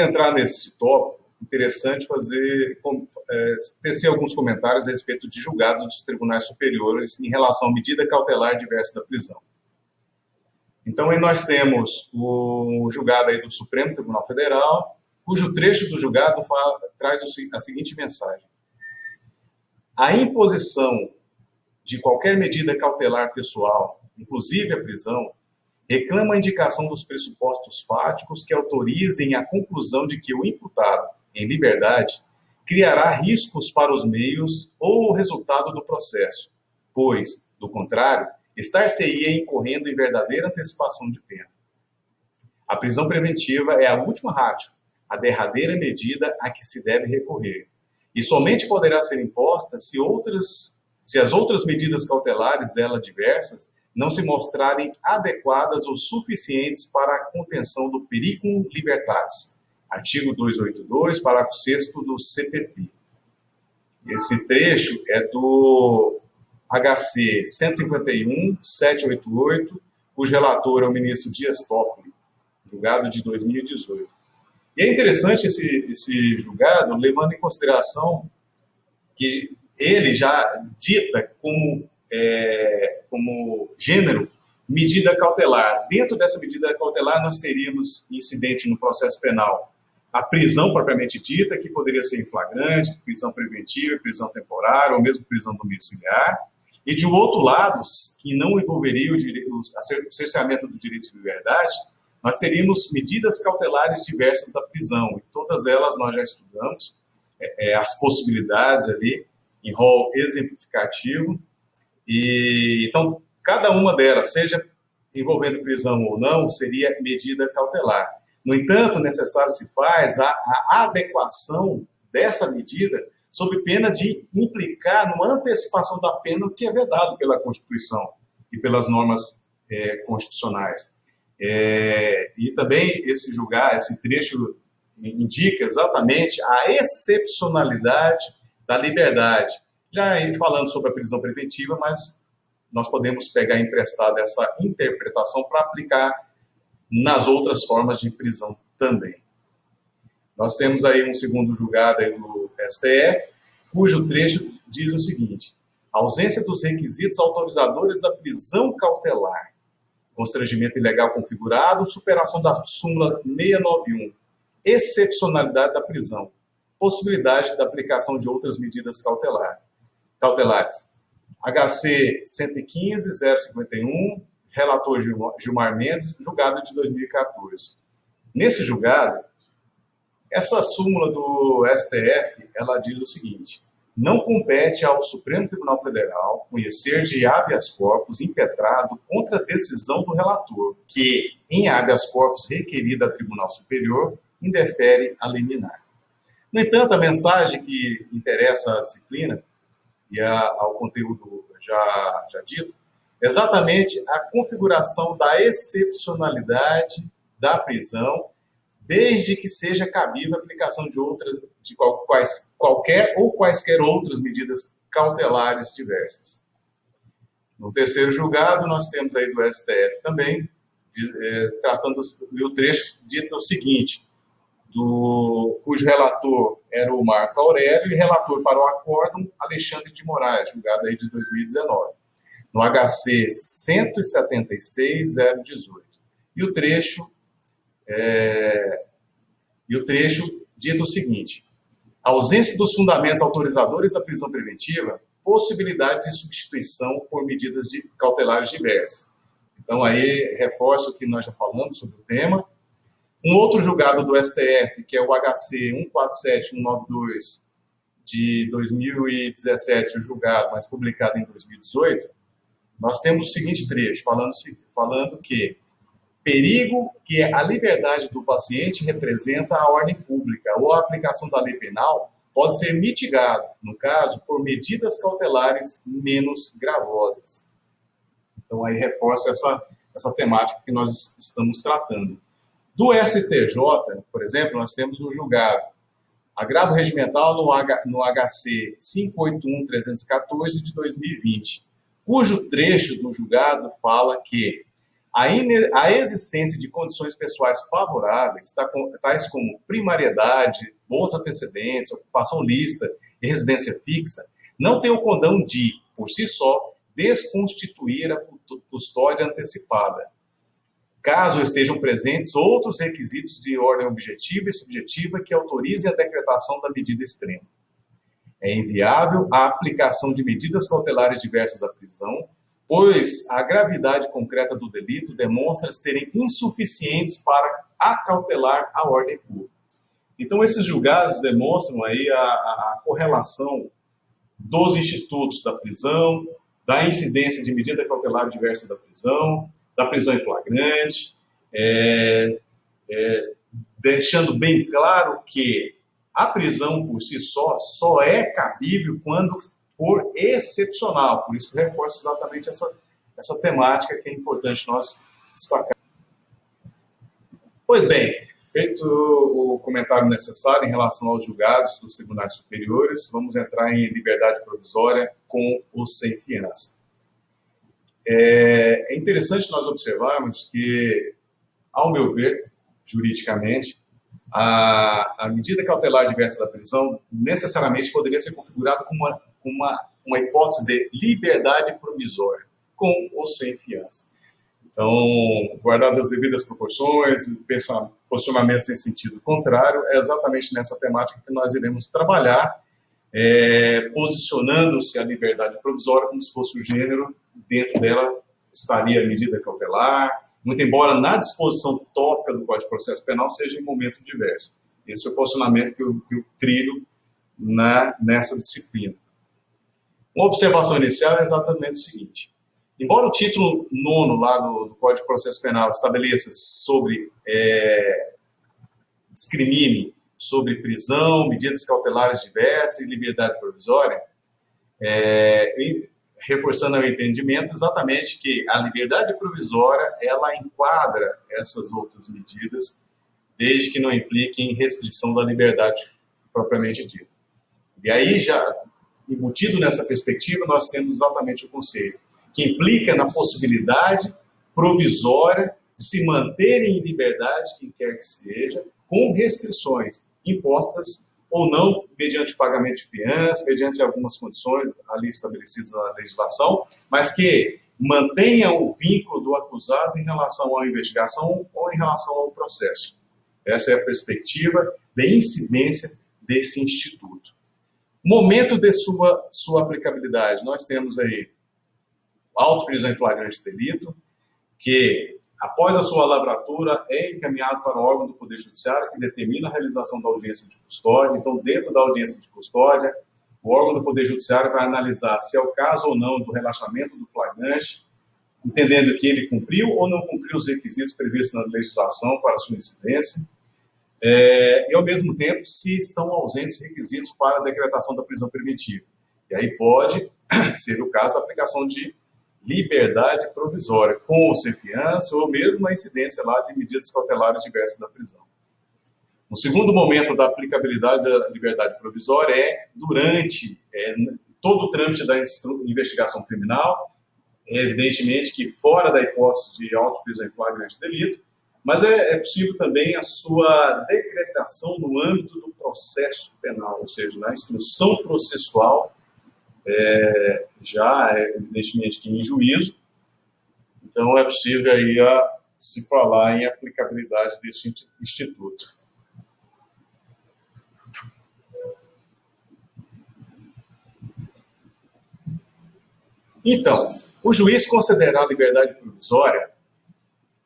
Entrar nesse tópico, interessante tecer alguns comentários a respeito de julgados dos tribunais superiores em relação à medida cautelar diversa da prisão. Então, aí nós temos o julgado aí do Supremo Tribunal Federal, cujo trecho do julgado traz a seguinte mensagem: a imposição de qualquer medida cautelar pessoal, inclusive a prisão, reclama a indicação dos pressupostos fáticos que autorizem a conclusão de que o imputado, em liberdade, criará riscos para os meios ou o resultado do processo, pois, do contrário, estar-se-ia incorrendo em verdadeira antecipação de pena. A prisão preventiva é a última ratio, a derradeira medida a que se deve recorrer, e somente poderá ser imposta se as outras medidas cautelares dela diversas não se mostrarem adequadas ou suficientes para a contenção do periculum libertatis. Artigo 282, parágrafo 6º do CPP. Esse trecho é do HC 151-788, cujo relator é o ministro Dias Toffoli, julgado de 2018. E é interessante esse julgado, levando em consideração que ele já dita como gênero medida cautelar. Dentro dessa medida cautelar, nós teríamos incidente no processo penal a prisão propriamente dita, que poderia ser em flagrante, prisão preventiva, prisão temporária, ou mesmo prisão domiciliar. E, de outro lado, que não envolveria o cerceamento do direito de liberdade, nós teríamos medidas cautelares diversas da prisão, e todas elas nós já estudamos, as possibilidades ali, em rol exemplificativo. E, então, cada uma delas, seja envolvendo prisão ou não, seria medida cautelar. No entanto, necessário se faz a adequação dessa medida sob pena de implicar numa antecipação da pena, o que é vedado pela Constituição e pelas normas constitucionais. E também esse trecho indica exatamente a excepcionalidade da liberdade. Já falando sobre a prisão preventiva, mas nós podemos pegar emprestada essa interpretação para aplicar nas outras formas de prisão também. Nós temos aí um segundo julgado aí do STF, cujo trecho diz o seguinte: a ausência dos requisitos autorizadores da prisão cautelar, constrangimento ilegal configurado, superação da súmula 691, excepcionalidade da prisão, possibilidade da aplicação de outras medidas cautelares. HC 115.051, relator Gilmar Mendes, julgado de 2014. Nesse julgado, essa súmula do STF, ela diz o seguinte: não compete ao Supremo Tribunal Federal conhecer de habeas corpus impetrado contra a decisão do relator, que, em habeas corpus requerida a Tribunal Superior, indefere a liminar. No entanto, a mensagem que interessa à disciplina e ao conteúdo já dito, é exatamente a configuração da excepcionalidade da prisão, desde que seja cabível a aplicação de qualquer ou quaisquer outras medidas cautelares diversas. No terceiro julgado, nós temos aí do STF também, tratando, e o trecho dito o seguinte: cujo relator era o Marco Aurélio e relator para o acórdão Alexandre de Moraes, julgado aí de 2019, no HC 176.018. E o trecho dito o seguinte: ausência dos fundamentos autorizadores da prisão preventiva, possibilidade de substituição por medidas cautelares diversas. Então, aí reforça o que nós já falamos sobre o tema. Um outro julgado do STF, que é o HC 147.192, de 2017, o julgado, mas publicado em 2018, nós temos o seguinte trecho, falando que perigo que a liberdade do paciente representa a ordem pública ou a aplicação da lei penal pode ser mitigado, no caso, por medidas cautelares menos gravosas. Então, aí reforça essa temática que nós estamos tratando. Do STJ, por exemplo, nós temos um julgado agravo regimental no HC 581.314 de 2020, cujo trecho do julgado fala que A existência de condições pessoais favoráveis, tais como primariedade, bons antecedentes, ocupação lícita e residência fixa, não tem o condão de, por si só, desconstituir a custódia antecipada, caso estejam presentes outros requisitos de ordem objetiva e subjetiva que autorizem a decretação da medida extrema. É inviável a aplicação de medidas cautelares diversas da prisão, pois a gravidade concreta do delito demonstra serem insuficientes para acautelar a ordem pública. Então, esses julgados demonstram aí a correlação dos institutos da prisão, da incidência de medida cautelar diversa da prisão em flagrante, deixando bem claro que a prisão por si só é cabível quando for excepcional. Por isso que reforça exatamente essa temática que é importante nós destacar. Pois bem, feito o comentário necessário em relação aos julgados dos tribunais superiores, vamos entrar em liberdade provisória com ou sem fiança. É interessante nós observarmos que, ao meu ver, juridicamente, a medida cautelar diversa da prisão necessariamente poderia ser configurada como uma hipótese de liberdade provisória, com ou sem fiança. Então, guardadas as devidas proporções, posicionamentos em sentido contrário, é exatamente nessa temática que nós iremos trabalhar, posicionando-se a liberdade provisória como se fosse o gênero, dentro dela estaria a medida cautelar, muito embora na disposição tópica do Código de Processo Penal seja em momento diverso. Esse é o posicionamento que eu trilho nessa disciplina. Uma observação inicial é exatamente o seguinte: embora o título 9 lá do Código de Processo Penal estabeleça discrimine sobre prisão, medidas cautelares diversas e liberdade provisória, reforçando o entendimento exatamente que a liberdade provisória, ela enquadra essas outras medidas, desde que não impliquem restrição da liberdade propriamente dita. E aí, já embutido nessa perspectiva, nós temos exatamente o conceito, que implica na possibilidade provisória de se manterem em liberdade, quem quer que seja, com restrições impostas ou não, mediante o pagamento de fiança, mediante algumas condições ali estabelecidas na legislação, mas que mantenha o vínculo do acusado em relação à investigação ou em relação ao processo. Essa é a perspectiva de incidência desse instituto. Momento de sua aplicabilidade, nós temos aí auto-prisão em flagrante delito, que após a sua lavratura, é encaminhado para o órgão do Poder Judiciário, que determina a realização da audiência de custódia. Então, dentro da audiência de custódia, o órgão do Poder Judiciário vai analisar se é o caso ou não do relaxamento do flagrante, entendendo que ele cumpriu ou não cumpriu os requisitos previstos na legislação para sua incidência, e, ao mesmo tempo, se estão ausentes requisitos para a decretação da prisão preventiva. E aí pode ser o caso da aplicação de liberdade provisória, com ou sem fiança, ou mesmo a incidência lá de medidas cautelares diversas da prisão. O segundo momento da aplicabilidade da liberdade provisória é durante todo o trâmite da investigação criminal, evidentemente que fora da hipótese de auto-prisão em flagrante delito, mas é possível também a sua decretação no âmbito do processo penal, ou seja, na instrução processual, já evidentemente que em juízo. Então é possível aí se falar em aplicabilidade desse instituto. Então, o juiz considerar a liberdade provisória,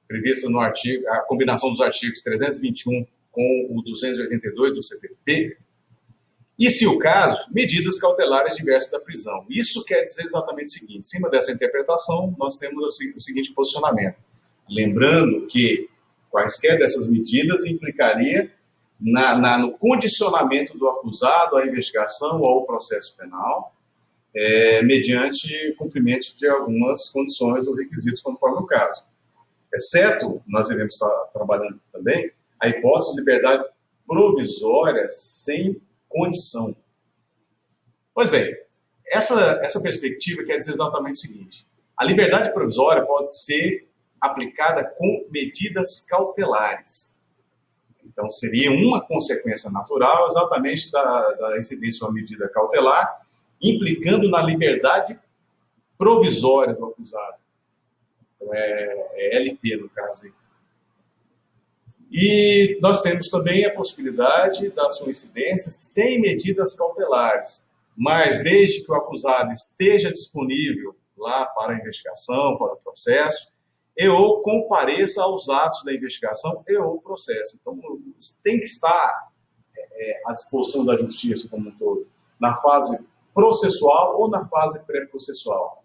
prevista no artigo, a combinação dos artigos 321 com o 282 do CPP, e, se o caso, medidas cautelares diversas da prisão. Isso quer dizer exatamente o seguinte: em cima dessa interpretação, nós temos o seguinte posicionamento. Lembrando que quaisquer dessas medidas implicaria no condicionamento do acusado à investigação ou ao processo penal, mediante cumprimento de algumas condições ou requisitos, conforme o caso. Exceto, nós iremos estar trabalhando também, a hipótese de liberdade provisória sem condição. Pois bem, essa perspectiva quer dizer exatamente o seguinte: a liberdade provisória pode ser aplicada com medidas cautelares. Então, seria uma consequência natural exatamente da incidência de uma medida cautelar, implicando na liberdade provisória do acusado. Então, é LP no caso aí. E nós temos também a possibilidade da sua incidência sem medidas cautelares, mas desde que o acusado esteja disponível lá para a investigação, para o processo, e ou compareça aos atos da investigação e ou processo. Então, tem que estar à disposição da justiça como um todo, na fase processual ou na fase pré-processual.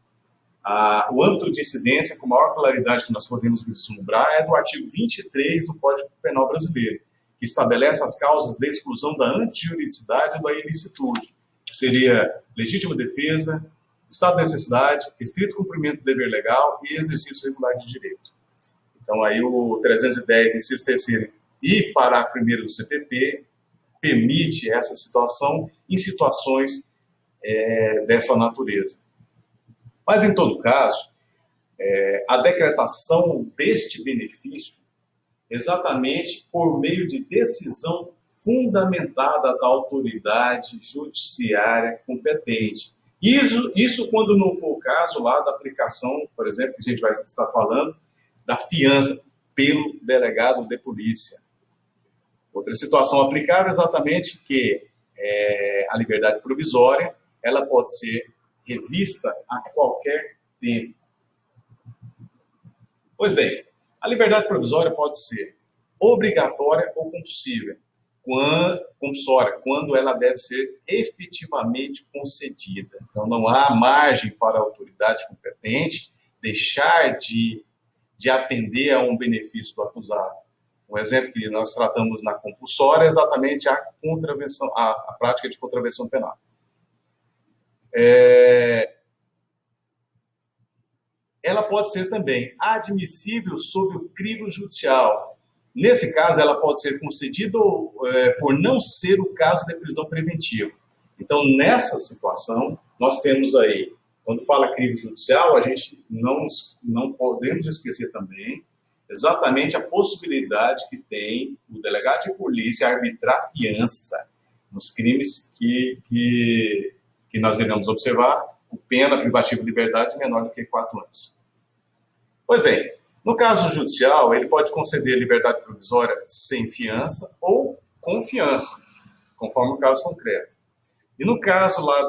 O âmbito de incidência, com maior claridade que nós podemos vislumbrar, é do artigo 23 do Código Penal Brasileiro, que estabelece as causas de exclusão da antijuridicidade e da ilicitude, que seria legítima defesa, estado de necessidade, estrito cumprimento do dever legal e exercício regular de direito. Então, aí o 310, inciso 3º e parágrafo 1º do CPP permite essa situação em situações dessa natureza. Mas, em todo caso, a decretação deste benefício, exatamente por meio de decisão fundamentada da autoridade judiciária competente. Isso quando não for o caso lá da aplicação, por exemplo, que a gente vai estar falando, da fiança pelo delegado de polícia. Outra situação aplicável é exatamente que a liberdade provisória, ela pode ser revista a qualquer tempo. Pois bem, a liberdade provisória pode ser obrigatória ou compulsória, quando ela deve ser efetivamente concedida. Então, não há margem para a autoridade competente deixar de atender a um benefício do acusado. Um exemplo que nós tratamos na compulsória é exatamente a prática de contravenção penal. Ela pode ser também admissível sob o crivo judicial. Nesse caso, ela pode ser concedida por não ser o caso de prisão preventiva. Então, nessa situação, nós temos aí, quando fala crivo judicial, a gente não podemos esquecer também exatamente a possibilidade que tem o delegado de polícia arbitrar fiança nos crimes que nós iremos observar, com pena privativa de liberdade menor do que 4 anos. Pois bem, no caso judicial, ele pode conceder liberdade provisória sem fiança ou com fiança, conforme o caso concreto. E no caso lá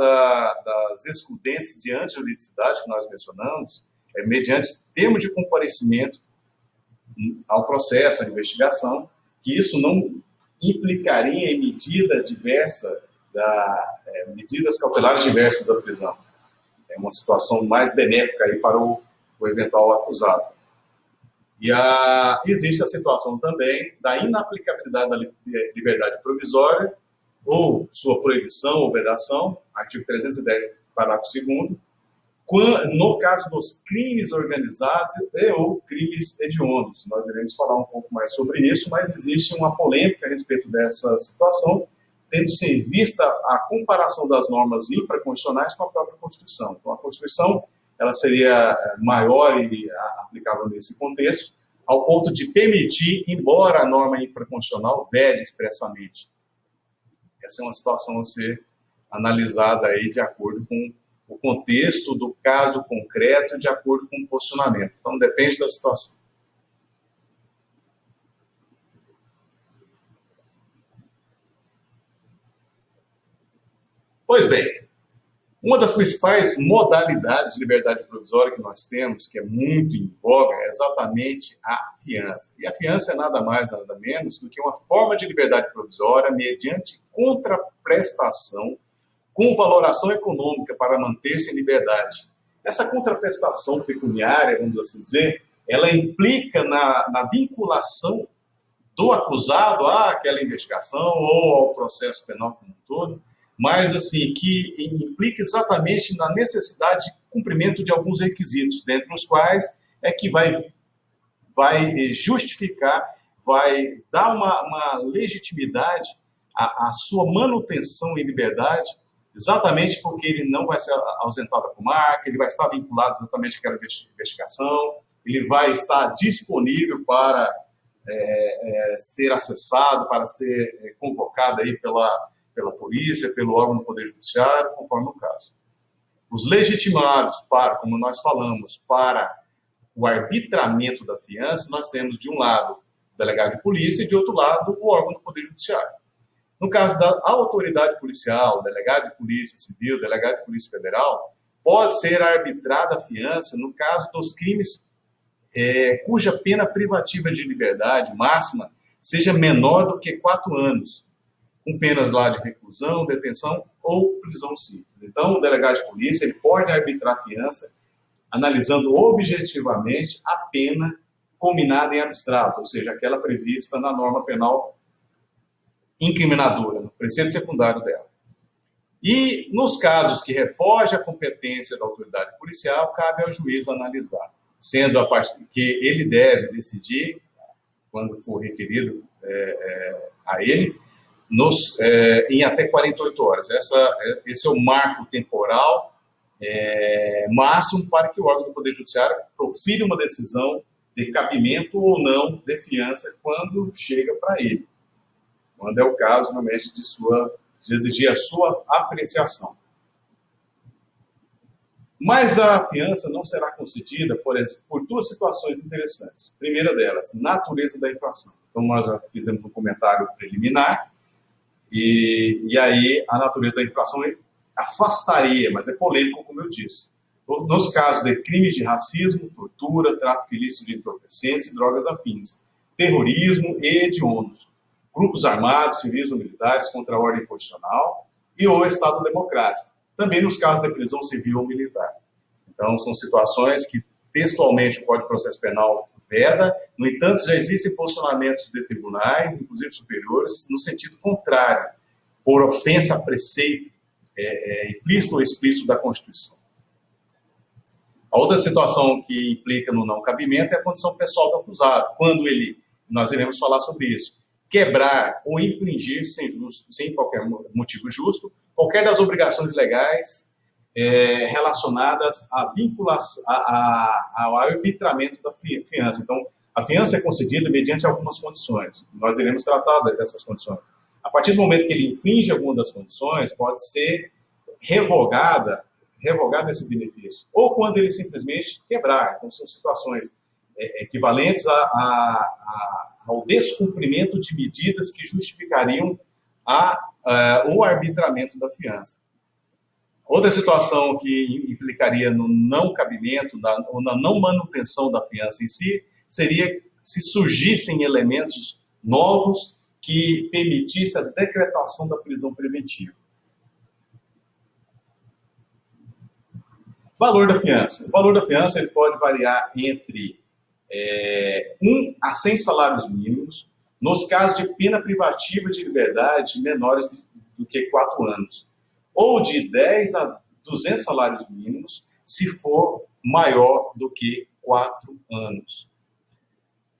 das excludentes de antijuridicidade que nós mencionamos, mediante termo de comparecimento ao processo, à investigação, que isso não implicaria em medidas cautelares diversas da prisão. É uma situação mais benéfica aí para o eventual acusado. E existe a situação também da inaplicabilidade da liberdade provisória ou sua proibição ou vedação, artigo 310, parágrafo 2º, no caso dos crimes organizados ou crimes hediondos. Nós iremos falar um pouco mais sobre isso, mas existe uma polêmica a respeito dessa situação, tendo-se em vista a comparação das normas infraconstitucionais com a própria Constituição. Então, a Constituição ela seria maior e aplicável nesse contexto, ao ponto de permitir, embora a norma infraconstitucional vede expressamente. Essa é uma situação a ser analisada aí de acordo com o contexto do caso concreto, de acordo com o posicionamento. Então, depende da situação. Pois bem, uma das principais modalidades de liberdade provisória que nós temos, que é muito em voga, é exatamente a fiança. E a fiança é nada mais, nada menos do que uma forma de liberdade provisória mediante contraprestação com valoração econômica para manter-se em liberdade. Essa contraprestação pecuniária, vamos assim dizer, ela implica na vinculação do acusado àquela investigação ou ao processo penal como um todo, mas assim, que implica exatamente na necessidade de cumprimento de alguns requisitos, dentre os quais é que vai justificar, vai dar uma legitimidade à sua manutenção em liberdade, exatamente porque ele não vai ser ausentado da comarca, ele vai estar vinculado exatamente àquela investigação, ele vai estar disponível para ser acessado, para ser convocado aí pela polícia, pelo órgão do Poder Judiciário, conforme o caso. Os legitimados para, como nós falamos, para o arbitramento da fiança, nós temos de um lado o delegado de polícia e de outro lado o órgão do Poder Judiciário. No caso da autoridade policial, delegado de polícia civil, delegado de polícia federal, pode ser arbitrada a fiança no caso dos crimes cuja pena privativa de liberdade máxima seja menor do que 4 anos, com penas lá de reclusão, detenção ou prisão simples. Então, o delegado de polícia ele pode arbitrar a fiança analisando objetivamente a pena combinada em abstrato, ou seja, aquela prevista na norma penal incriminadora, no preceito secundário dela. E nos casos que refoge a competência da autoridade policial, cabe ao juiz analisar, sendo a parte que ele deve decidir, quando for requerido a ele, em até 48 horas. Esse é o marco temporal máximo para que o órgão do Poder Judiciário profira uma decisão de cabimento ou não de fiança quando chega para ele. Quando é o caso, realmente, de exigir a sua apreciação. Mas a fiança não será concedida por 2 situações interessantes. Primeira delas, natureza da infração. Então, nós já fizemos um comentário preliminar, e aí a natureza da infração afastaria, mas é polêmico, como eu disse. Nos casos de crimes de racismo, tortura, tráfico ilícito de entorpecentes e drogas afins, terrorismo e hediondos, grupos armados, civis ou militares contra a ordem constitucional e ou Estado democrático. Também nos casos de prisão civil ou militar. Então, são situações que textualmente o Código de Processo Penal veda, no entanto, já existem posicionamentos de tribunais, inclusive superiores, no sentido contrário, por ofensa a preceito implícito ou explícito da Constituição. A outra situação que implica no não cabimento é a condição pessoal do acusado, quando nós iremos falar sobre isso, quebrar ou infringir sem qualquer motivo justo, qualquer das obrigações legais relacionadas à vinculação, ao arbitramento da fiança. Então, a fiança é concedida mediante algumas condições. Nós iremos tratar dessas condições. A partir do momento que ele infringe alguma das condições, pode ser revogado esse benefício. Ou quando ele simplesmente quebrar. Então, são situações equivalentes ao descumprimento de medidas que justificariam o arbitramento da fiança. Outra situação que implicaria no não cabimento ou na não manutenção da fiança em si seria se surgissem elementos novos que permitissem a decretação da prisão preventiva. Valor da fiança. O valor da fiança ele pode variar entre 1 a 100 salários mínimos, nos casos de pena privativa de liberdade menores do que 4 anos, ou de 10 a 200 salários mínimos, se for maior do que 4 anos.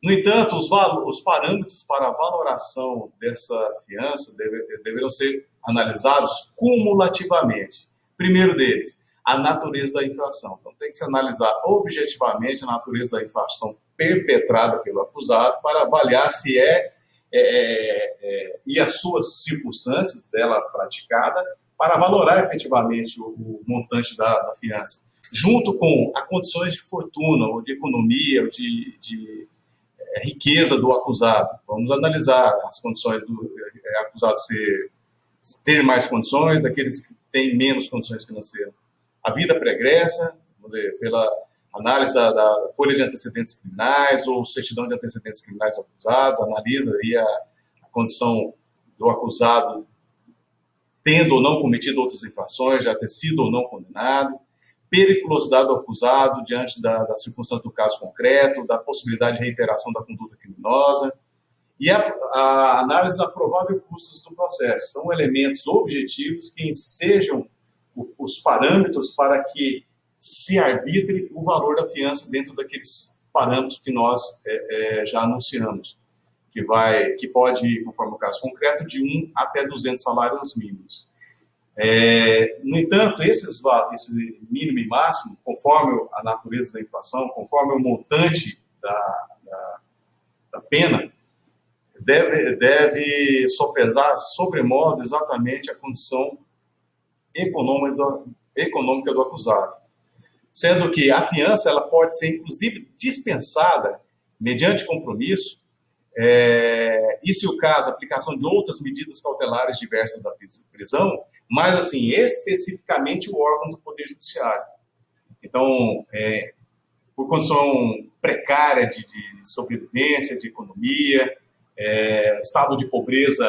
No entanto, os parâmetros para a valoração dessa fiança deverão ser analisados cumulativamente. Primeiro deles, a natureza da infração. Então, tem que se analisar objetivamente a natureza da infração perpetrada pelo acusado para avaliar se e as suas circunstâncias dela praticada, para valorar efetivamente o montante da fiança, junto com as condições de fortuna, ou de economia, ou de riqueza do acusado. Vamos analisar as condições do acusado ter mais condições, daqueles que têm menos condições financeiras. A vida pregressa, vamos dizer, pela análise da folha de antecedentes criminais ou certidão de antecedentes criminais dos acusados, analisa aí a condição do acusado tendo ou não cometido outras infrações, já ter sido ou não condenado, periculosidade do acusado diante das circunstâncias do caso concreto, da possibilidade de reiteração da conduta criminosa, e a análise da provável custos do processo. São elementos objetivos que ensejam os parâmetros para que se arbitre o valor da fiança dentro daqueles parâmetros que nós já anunciamos, que pode ir, conforme o caso concreto, de 1 até 200 salários mínimos. No entanto, esse mínimo e máximo, conforme a natureza da infração, conforme o montante da pena, deve sopesar sobremodo exatamente a condição econômica do acusado. Sendo que a fiança ela pode ser, inclusive, dispensada mediante compromisso, e, se o caso, a aplicação de outras medidas cautelares diversas da prisão, mas, assim, especificamente o órgão do Poder Judiciário. Então, por condição precária de sobrevivência, de economia, estado de pobreza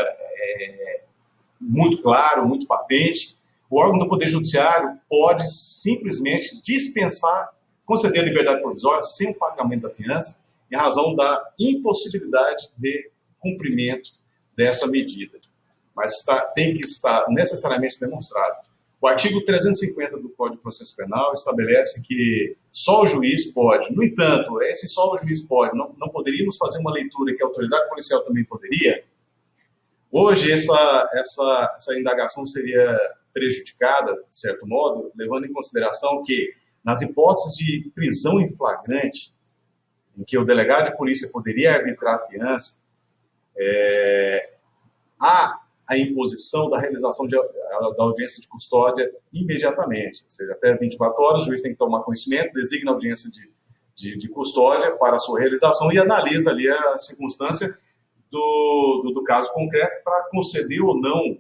muito claro, muito patente, o órgão do Poder Judiciário pode simplesmente dispensar, conceder liberdade provisória sem o pagamento da fiança, em razão da impossibilidade de cumprimento dessa medida. Mas tem que estar necessariamente demonstrado. O artigo 350 do Código de Processo Penal estabelece que só o juiz pode. No entanto, esse só o juiz pode, não poderíamos fazer uma leitura que a autoridade policial também poderia? Hoje, essa indagação seria prejudicada, de certo modo, levando em consideração que, nas hipóteses de prisão em flagrante, em que o delegado de polícia poderia arbitrar a fiança, há a imposição da realização da audiência de custódia imediatamente, ou seja, até 24 horas, o juiz tem que tomar conhecimento, designa a audiência de custódia para a sua realização e analisa ali a circunstância do caso concreto para conceder ou não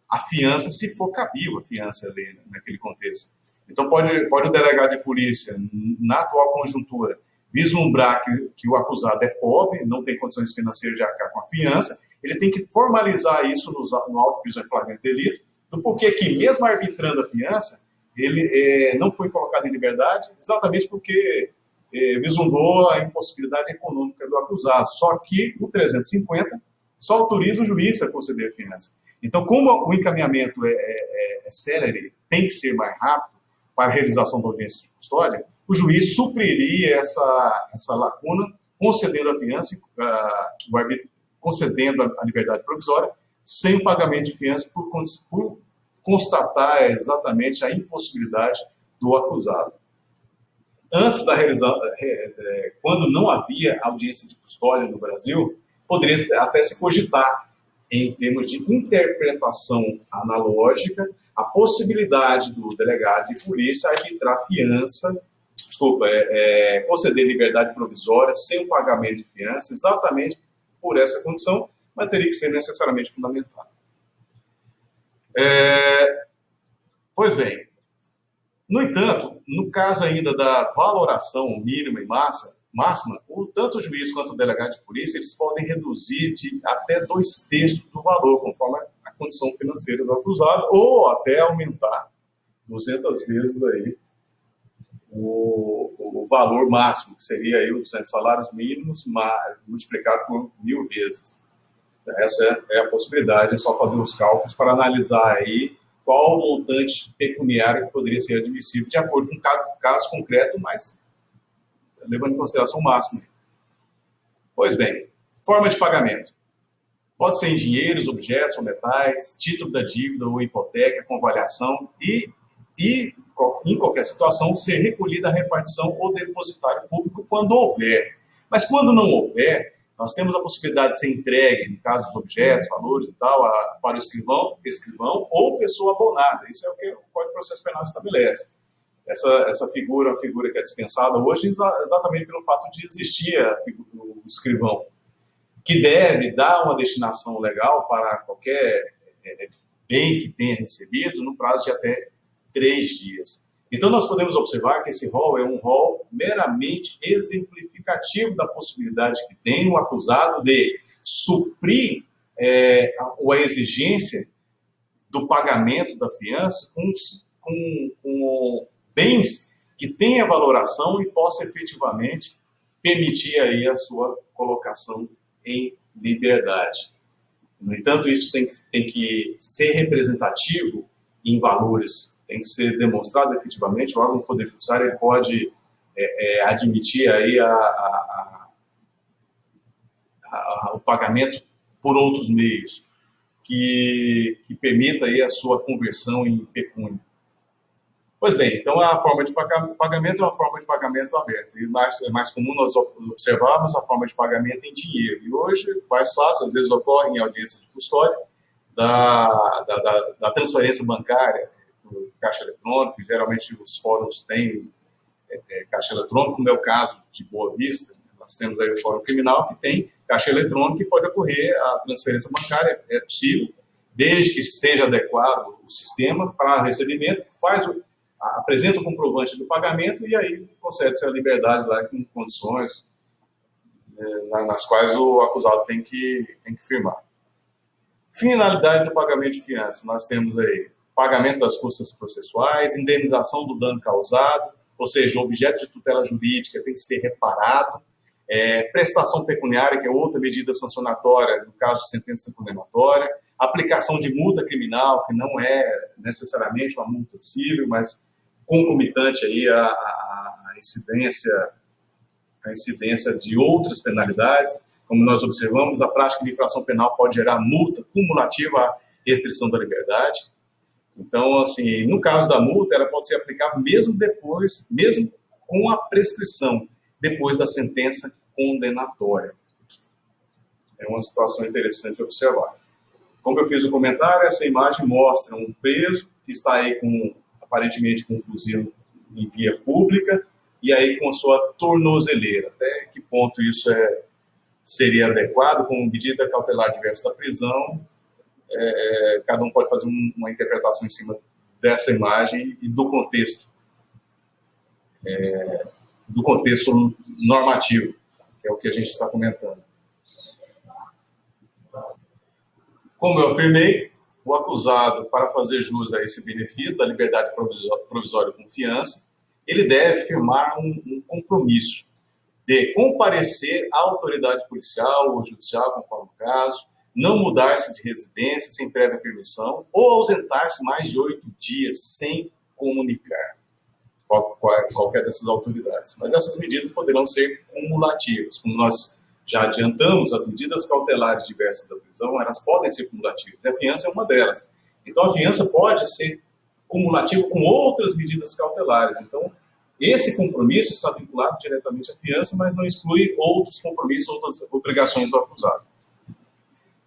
a fiança, se for cabível a fiança ali naquele contexto. Então, pode o delegado de polícia, na atual conjuntura, vislumbrar que o acusado é pobre, não tem condições financeiras de arcar com a fiança, ele tem que formalizar isso no auto de prisão em flagrante delito, do porquê que, mesmo arbitrando a fiança, ele não foi colocado em liberdade, exatamente porque vislumbrou a impossibilidade econômica do acusado. Só que o 350 só autoriza o juiz a conceder a fiança. Então, como o encaminhamento é célere, tem que ser mais rápido para a realização da audiência de custódia, o juiz supriria essa lacuna, concedendo a fiança, o árbitro concedendo a liberdade provisória, sem o pagamento de fiança, por constatar exatamente a impossibilidade do acusado. Antes da realização, quando não havia audiência de custódia no Brasil, poderia até se cogitar, em termos de interpretação analógica, a possibilidade do delegado de polícia arbitrar fiança, conceder liberdade provisória sem o pagamento de fiança, exatamente por essa condição, mas teria que ser necessariamente fundamentado. Pois bem, no entanto, no caso ainda da valoração mínima e máxima, tanto o juiz quanto o delegado de polícia, eles podem reduzir de até 2/3 do valor, conforme a condição financeira do acusado, ou até aumentar 200 vezes aí o valor máximo, que seria aí os 200 salários mínimos, multiplicado por 1000 vezes. Essa é a possibilidade, é só fazer os cálculos para analisar aí qual o montante pecuniário que poderia ser admissível, de acordo com o caso concreto, mas levando em consideração o máximo. Pois bem, forma de pagamento. Pode ser em dinheiros, objetos ou metais, título da dívida ou hipoteca, convaliação e em qualquer situação, ser recolhida a repartição ou depositário público quando houver. Mas quando não houver, nós temos a possibilidade de ser entregue, no caso dos objetos, valores e tal, para o escrivão ou pessoa abonada. Isso é o que o Código de Processo Penal estabelece. Essa figura é uma figura que é dispensada hoje exatamente pelo fato de existir o escrivão, que deve dar uma destinação legal para qualquer bem que tenha recebido no prazo de até 3 dias. Então, nós podemos observar que esse rol é um rol meramente exemplificativo da possibilidade que tem o acusado de suprir a exigência do pagamento da fiança com bens que tenha valoração e possa efetivamente permitir aí a sua colocação em liberdade. No entanto, isso tem que ser representativo em valores, tem que ser demonstrado efetivamente. O órgão do Poder Judiciário ele pode admitir aí o pagamento por outros meios, que permita aí a sua conversão em pecúnia. Pois bem, então a forma de pagamento é uma forma de pagamento aberta. E é mais comum nós observarmos a forma de pagamento em dinheiro. E hoje, mais fácil, às vezes ocorre em audiência de custódia, da transferência bancária, do caixa eletrônico. Geralmente os fóruns têm caixa eletrônico, como é o caso de Boa Vista. Nós temos aí o Fórum Criminal, que tem caixa eletrônico e pode ocorrer a transferência bancária, é possível, desde que esteja adequado o sistema para recebimento, apresenta o comprovante do pagamento e aí concede-se a liberdade lá com condições nas quais o acusado tem que firmar. Finalidade do pagamento de fiança, nós temos aí pagamento das custas processuais, indenização do dano causado, ou seja, o objeto de tutela jurídica tem que ser reparado, prestação pecuniária, que é outra medida sancionatória no caso de sentença condenatória, aplicação de multa criminal, que não é necessariamente uma multa civil, mas concomitante aí a incidência de outras penalidades. Como nós observamos, a prática de infração penal pode gerar multa cumulativa à restrição da liberdade. Então, assim, no caso da multa, ela pode ser aplicável mesmo depois, mesmo com a prescrição, depois da sentença condenatória. É uma situação interessante de observar. Como eu fiz o comentário, essa imagem mostra um preso que está aí aparentemente com um fuzil em via pública e aí com a sua tornozeleira. Até que ponto isso seria adequado como medida cautelar diversa da prisão? Cada um pode fazer uma interpretação em cima dessa imagem e do contexto normativo, que é o que a gente está comentando. Como eu afirmei, o acusado, para fazer jus a esse benefício da liberdade provisória com fiança, ele deve firmar um compromisso de comparecer à autoridade policial ou judicial, conforme o caso, não mudar-se de residência sem prévia permissão ou ausentar-se mais de 8 dias sem comunicar qualquer dessas autoridades. Mas essas medidas poderão ser cumulativas. Como nós já adiantamos, as medidas cautelares diversas da prisão, elas podem ser cumulativas. A fiança é uma delas. Então, a fiança pode ser cumulativa com outras medidas cautelares. Então, esse compromisso está vinculado diretamente à fiança, mas não exclui outros compromissos, outras obrigações do acusado.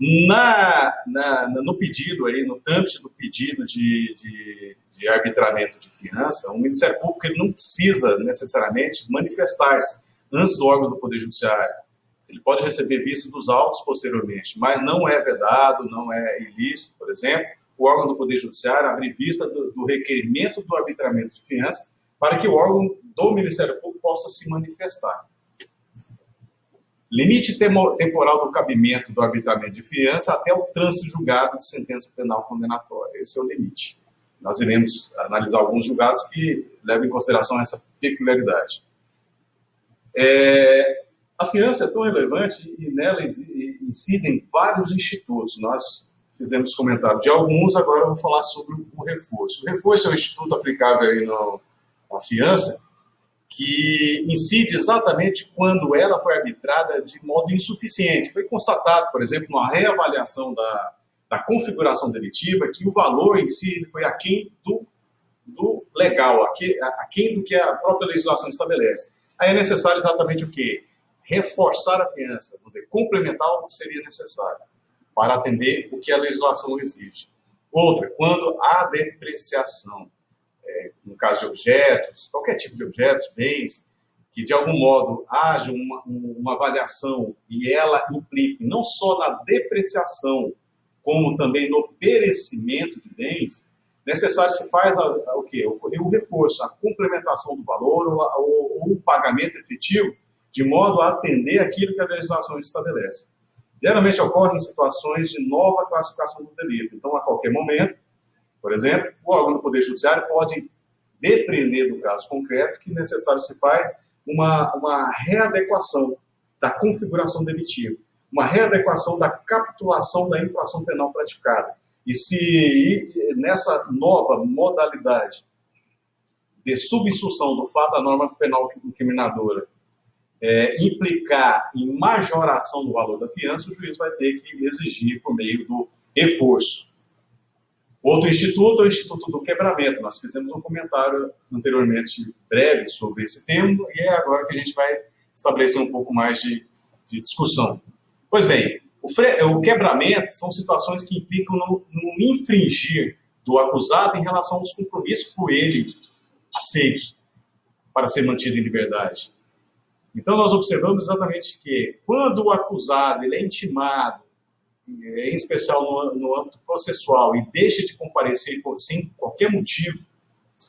No pedido, no trâmite do pedido de arbitramento de fiança, o Ministério Público ele não precisa necessariamente manifestar-se antes do órgão do Poder Judiciário. Ele pode receber vista dos autos posteriormente, mas não é vedado, não é ilícito, por exemplo, o órgão do Poder Judiciário abrir vista do requerimento do arbitramento de fiança para que o órgão do Ministério Público possa se manifestar. Limite temporal do cabimento do arbitramento de fiança até o trânsito julgado de sentença penal condenatória. Esse é o limite. Nós iremos analisar alguns julgados que levam em consideração essa peculiaridade. A fiança é tão relevante e nela incidem vários institutos. Nós fizemos comentário de alguns, agora eu vou falar sobre o reforço. O reforço é um instituto aplicável aí na fiança, que incide exatamente quando ela foi arbitrada de modo insuficiente. Foi constatado, por exemplo, numa reavaliação da configuração delitiva, que o valor em si foi aquém do legal, aquém do que a própria legislação estabelece. Aí é necessário exatamente o quê? Reforçar a fiança, vamos dizer, complementar o que seria necessário para atender o que a legislação exige. Outra, quando há depreciação, no caso de objetos, qualquer tipo de objetos, bens, que de algum modo haja uma avaliação e ela implique não só na depreciação, como também no perecimento de bens, necessário se faz o quê? Ocorrer o reforço, a complementação do valor ou o pagamento efetivo, de modo a atender aquilo que a legislação estabelece. Geralmente ocorre em situações de nova classificação do delito. Então, a qualquer momento, por exemplo, o órgão do Poder Judiciário pode depreender do caso concreto que necessário se faz uma readequação da configuração delitiva, uma readequação da capitulação da infração penal praticada. E se nessa nova modalidade de substituição do fato da norma penal incriminadora implicar em majoração do valor da fiança, o juiz vai ter que exigir, por meio reforço. Outro instituto é o Instituto do Quebramento. Nós fizemos um comentário anteriormente breve sobre esse tema e é agora que a gente vai estabelecer um pouco mais de discussão. Pois bem, o quebramento são situações que implicam no infringir do acusado em relação aos compromissos por ele aceito para ser mantido em liberdade. Então, nós observamos exatamente que quando o acusado ele é intimado, em especial no âmbito processual, e deixa de comparecer sem qualquer motivo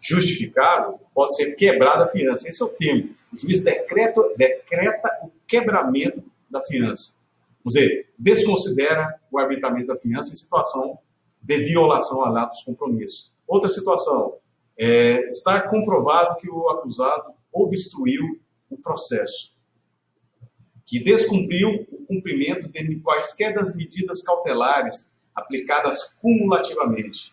justificável, pode ser quebrada a fiança. Esse é o termo. O juiz decreta o quebramento da fiança. Vamos dizer, desconsidera o arbitramento da fiança em situação de violação a atos dos compromissos. Outra situação, estar comprovado que o acusado obstruiu o processo, que descumpriu o cumprimento de quaisquer das medidas cautelares aplicadas cumulativamente,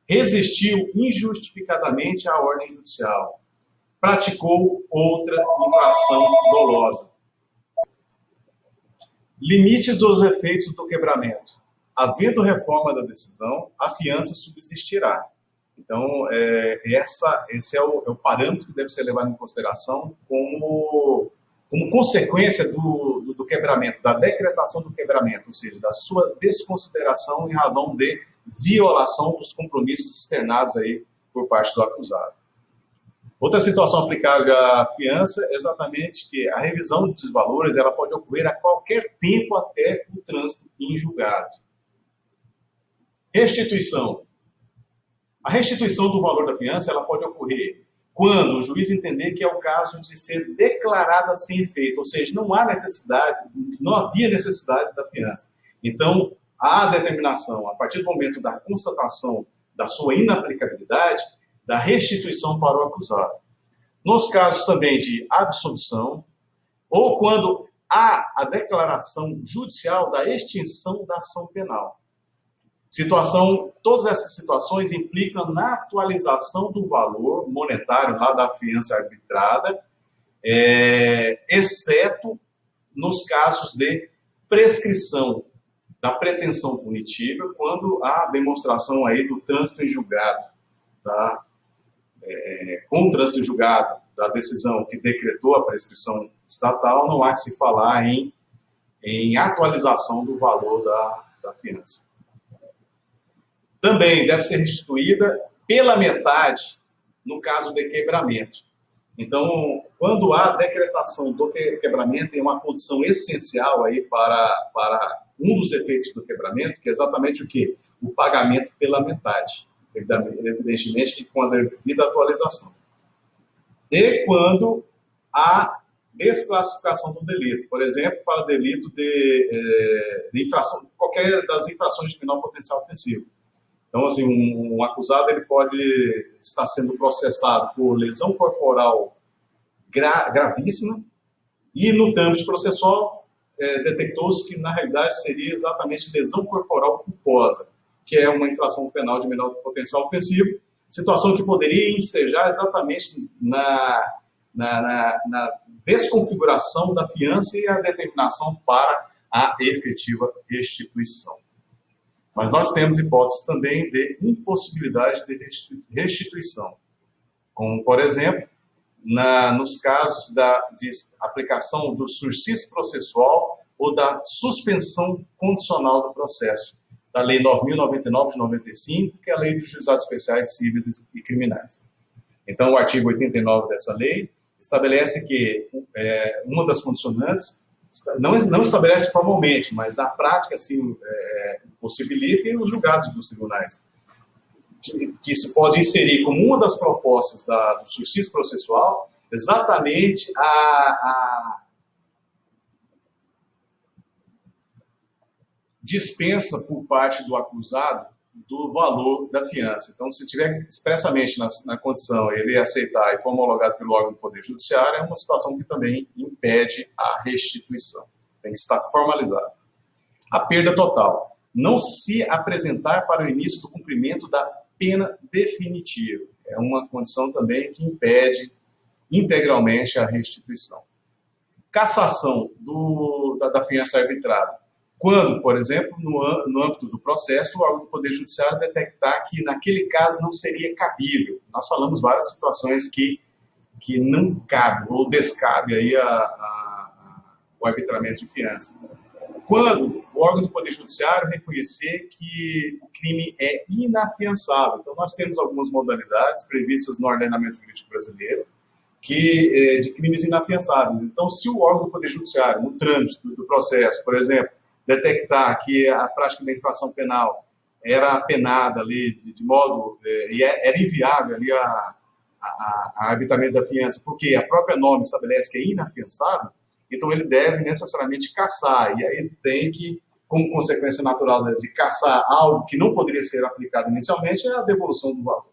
resistiu injustificadamente à ordem judicial, praticou outra infração dolosa. Limites dos efeitos do quebramento. Havendo reforma da decisão, a fiança subsistirá. Então, esse é o parâmetro que deve ser levado em consideração como consequência do quebramento, da decretação do quebramento, ou seja, da sua desconsideração em razão de violação dos compromissos externados aí por parte do acusado. Outra situação aplicável à fiança é exatamente que a revisão dos valores ela pode ocorrer a qualquer tempo até o trânsito em julgado. Restituição. A restituição do valor da fiança ela pode ocorrer quando o juiz entender que é o caso de ser declarada sem efeito, ou seja, não havia necessidade da fiança. Então, a determinação, a partir do momento da constatação da sua inaplicabilidade, da restituição para o acusado. Nos casos também de absolvição, ou quando há a declaração judicial da extinção da ação penal. Todas essas situações implicam na atualização do valor monetário lá da fiança arbitrada, exceto nos casos de prescrição da pretensão punitiva, quando há demonstração aí do trânsito em julgado, tá? Com o trânsito em julgado da decisão que decretou a prescrição estatal, não há que se falar em atualização do valor da fiança. Também deve ser restituída pela metade no caso de quebramento. Então, quando há decretação do quebramento, é uma condição essencial aí para um dos efeitos do quebramento, que é exatamente o quê? O pagamento pela metade. Evidentemente que com a devida atualização. E quando há desclassificação do delito, por exemplo, para delito de infração, qualquer das infrações de menor potencial ofensivo. Então, assim, um acusado ele pode estar sendo processado por lesão corporal gravíssima e no trâmite processual detectou-se que, na realidade, seria exatamente lesão corporal culposa, que é uma infração penal de menor potencial ofensivo, situação que poderia ensejar exatamente na desconfiguração da fiança e a determinação para a efetiva restituição. Mas nós temos hipóteses também de impossibilidade de restituição, como, por exemplo, nos casos de aplicação do sursis processual ou da suspensão condicional do processo, da Lei 9.099 de 95, que é a Lei dos Juizados Especiais Cíveis e Criminais. Então, o artigo 89 dessa lei estabelece que uma das condicionantes, não estabelece formalmente, mas na prática, assim, possibilita os julgados dos tribunais, que se pode inserir como uma das propostas do sursis processual exatamente a dispensa por parte do acusado do valor da fiança. Então, se tiver expressamente na condição ele aceitar e for homologado pelo órgão do Poder Judiciário, é uma situação que também impede a restituição. Tem que estar formalizado. A perda total. Não se apresentar para o início do cumprimento da pena definitiva. É uma condição também que impede integralmente a restituição. Cassação da fiança arbitrada. Quando, por exemplo, no âmbito do processo, o órgão do Poder Judiciário detectar que naquele caso não seria cabível. Nós falamos várias situações que não cabe ou descabe aí o arbitramento de fiança. Quando o órgão do Poder Judiciário reconhecer que o crime é inafiançável. Então, nós temos algumas modalidades previstas no ordenamento jurídico brasileiro de crimes inafiançáveis. Então, se o órgão do Poder Judiciário, no trâmite do processo, por exemplo, detectar que a prática da infração penal era penada ali de modo... e era inviável ali a arbitramento da fiança, porque a própria norma estabelece que é inafiançável, então ele deve necessariamente cassar, e aí ele tem que, como consequência natural de cassar algo que não poderia ser aplicado inicialmente, é a devolução do valor.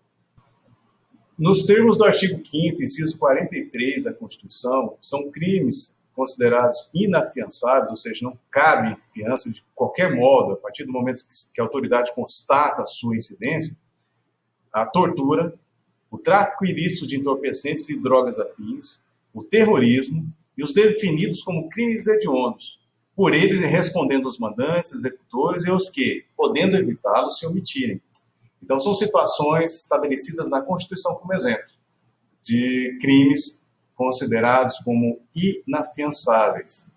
Nos termos do artigo 5º, inciso 43 da Constituição, são crimes considerados inafiançáveis, ou seja, não cabe fiança de qualquer modo, a partir do momento que a autoridade constata a sua incidência, a tortura, o tráfico ilícito de entorpecentes e drogas afins, o terrorismo e os definidos como crimes hediondos, por eles respondendo os mandantes, executores e os que, podendo evitá-los, se omitirem. Então, são situações estabelecidas na Constituição como exemplo de crimes considerados como inafiançáveis.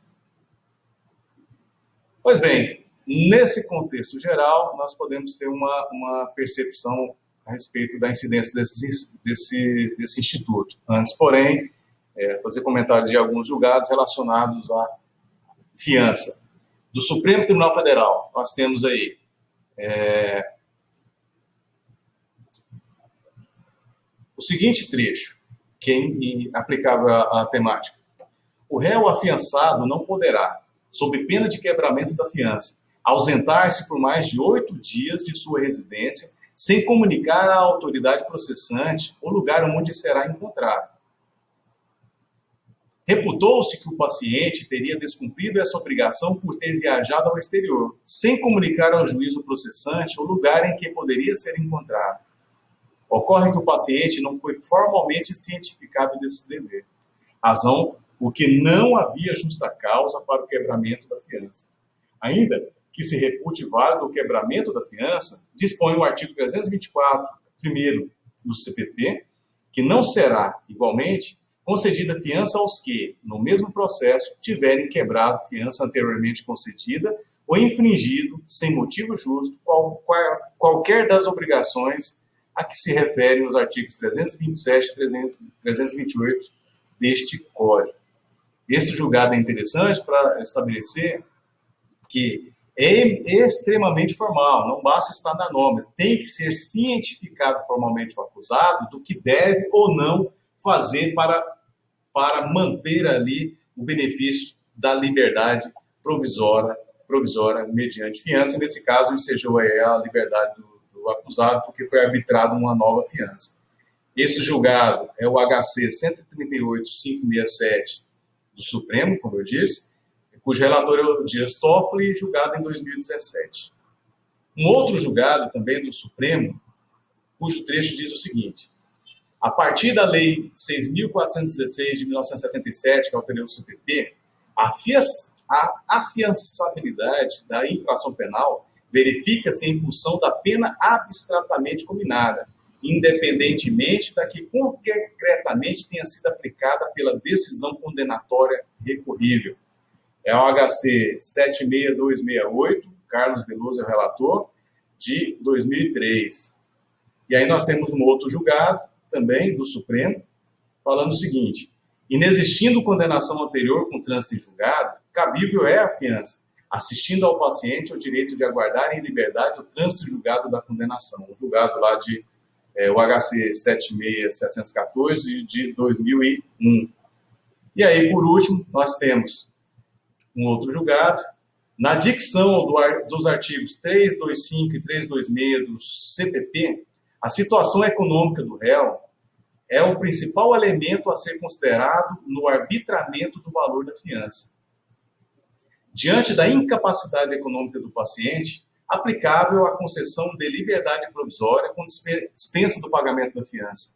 Pois bem, nesse contexto geral, nós podemos ter uma percepção a respeito da incidência desse instituto. Antes, porém, fazer comentários de alguns julgados relacionados à fiança. Do Supremo Tribunal Federal, nós temos aí o seguinte trecho, que é aplicável à temática. O réu afiançado não poderá, sob pena de quebramento da fiança, ausentar-se por mais de 8 dias de sua residência, sem comunicar à autoridade processante o lugar onde será encontrado. Reputou-se que o paciente teria descumprido essa obrigação por ter viajado ao exterior, sem comunicar ao juízo processante o lugar em que poderia ser encontrado. Ocorre que o paciente não foi formalmente cientificado desse dever, razão porque não havia justa causa para o quebramento da fiança. Ainda que se repute válido o quebramento da fiança, dispõe o artigo 324, primeiro do CPP, que não será, igualmente, concedida fiança aos que, no mesmo processo, tiverem quebrado fiança anteriormente concedida ou infringido, sem motivo justo, qualquer das obrigações a que se referem os artigos 327 e 328 deste Código. Esse julgado é interessante para estabelecer que é extremamente formal, não basta estar na norma, tem que ser cientificado formalmente o acusado do que deve ou não fazer para manter ali o benefício da liberdade provisória mediante fiança. Nesse caso, ensejou a liberdade do acusado, porque foi arbitrado uma nova fiança. Esse julgado é o HC 138.567 do Supremo, como eu disse, cujo relator é o Dias Toffoli, julgado em 2017. Um outro julgado, também do Supremo, cujo trecho diz o seguinte: a partir da Lei 6.416 de 1977, que alterou o CPP, a afiançabilidade da infração penal verifica-se em função da pena abstratamente combinada, independentemente da que concretamente tenha sido aplicada pela decisão condenatória recorrível. É o HC 76268, Carlos Veloso é o relator, de 2003. E aí nós temos um outro julgado, também do Supremo, falando o seguinte: inexistindo condenação anterior com trânsito em julgado, cabível é a fiança, assistindo ao paciente ao direito de aguardar em liberdade o trânsito em julgado da condenação. O julgado lá o HC 76714 de 2001. E aí, por último, nós temos um outro julgado. Na dicção dos artigos 325 e 326 do CPP, a situação econômica do réu é o principal elemento a ser considerado no arbitramento do valor da fiança. Diante da incapacidade econômica do paciente, aplicável a concessão de liberdade provisória com dispensa do pagamento da fiança,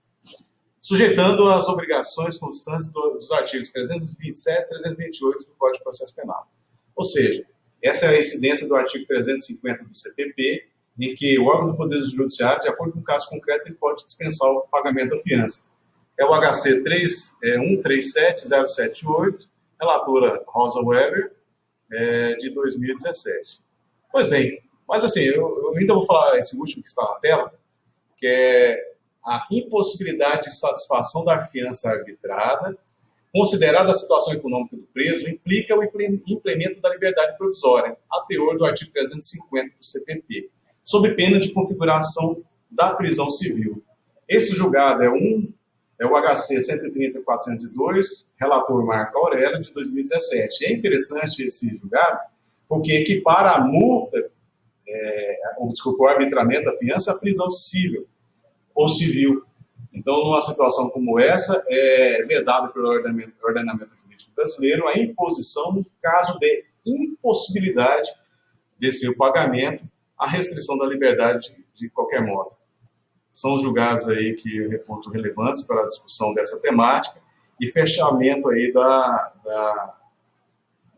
sujeitando às obrigações constantes dos artigos 327 e 328 do Código de Processo Penal. Ou seja, Essa é a incidência do artigo 350 do CPP, em que o órgão do Poder Judiciário, de acordo com o caso concreto, ele pode dispensar o pagamento da fiança. É o HC 137078, relatora Rosa Weber, de 2017. Pois bem, mas assim, eu ainda vou falar esse último que está na tela, que é a impossibilidade de satisfação da fiança arbitrada, considerada a situação econômica do preso, implica o implemento da liberdade provisória, a teor do artigo 350 do CPP, sob pena de configuração da prisão civil. Esse julgado é o HC 130.402, relator Marco Aurélio, de 2017. É interessante esse julgado, porque equipara a multa, o arbitramento da fiança à prisão civil ou civil. Então, numa situação como essa, é vedado pelo ordenamento jurídico brasileiro a imposição, no caso de impossibilidade de seu pagamento, a restrição da liberdade de qualquer modo. São os julgados aí que eu reputo relevantes para a discussão dessa temática e fechamento aí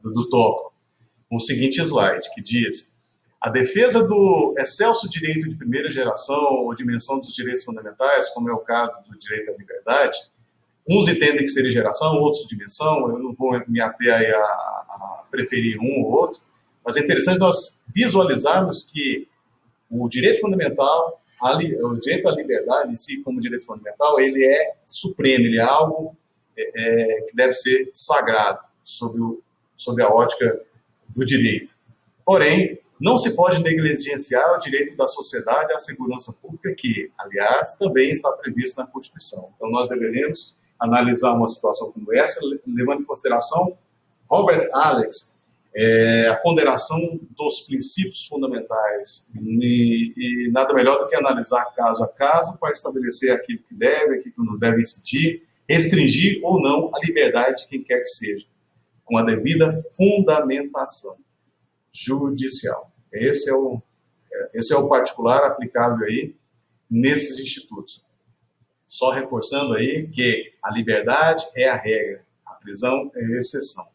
do tópico, com o seguinte slide, que diz: a defesa do excelso direito de primeira geração ou dimensão dos direitos fundamentais, como é o caso do direito à liberdade, uns entendem que seria geração, outros dimensão, eu não vou me ater aí a preferir um ou outro, mas é interessante nós visualizarmos que o direito fundamental, o direito à liberdade em si, como direito fundamental, ele é supremo, ele é algo que deve ser sagrado sob a ótica do direito. Porém, não se pode negligenciar o direito da sociedade à segurança pública, que, aliás, também está previsto na Constituição. Então, nós deveremos analisar uma situação como essa, levando em consideração Robert Alex, a ponderação dos princípios fundamentais, e nada melhor do que analisar caso a caso para estabelecer aquilo que deve, aquilo que não deve incidir, restringir ou não a liberdade de quem quer que seja, com a devida fundamentação judicial. Esse é o particular aplicável aí nesses institutos. Só reforçando aí que a liberdade é a regra, a prisão é a exceção.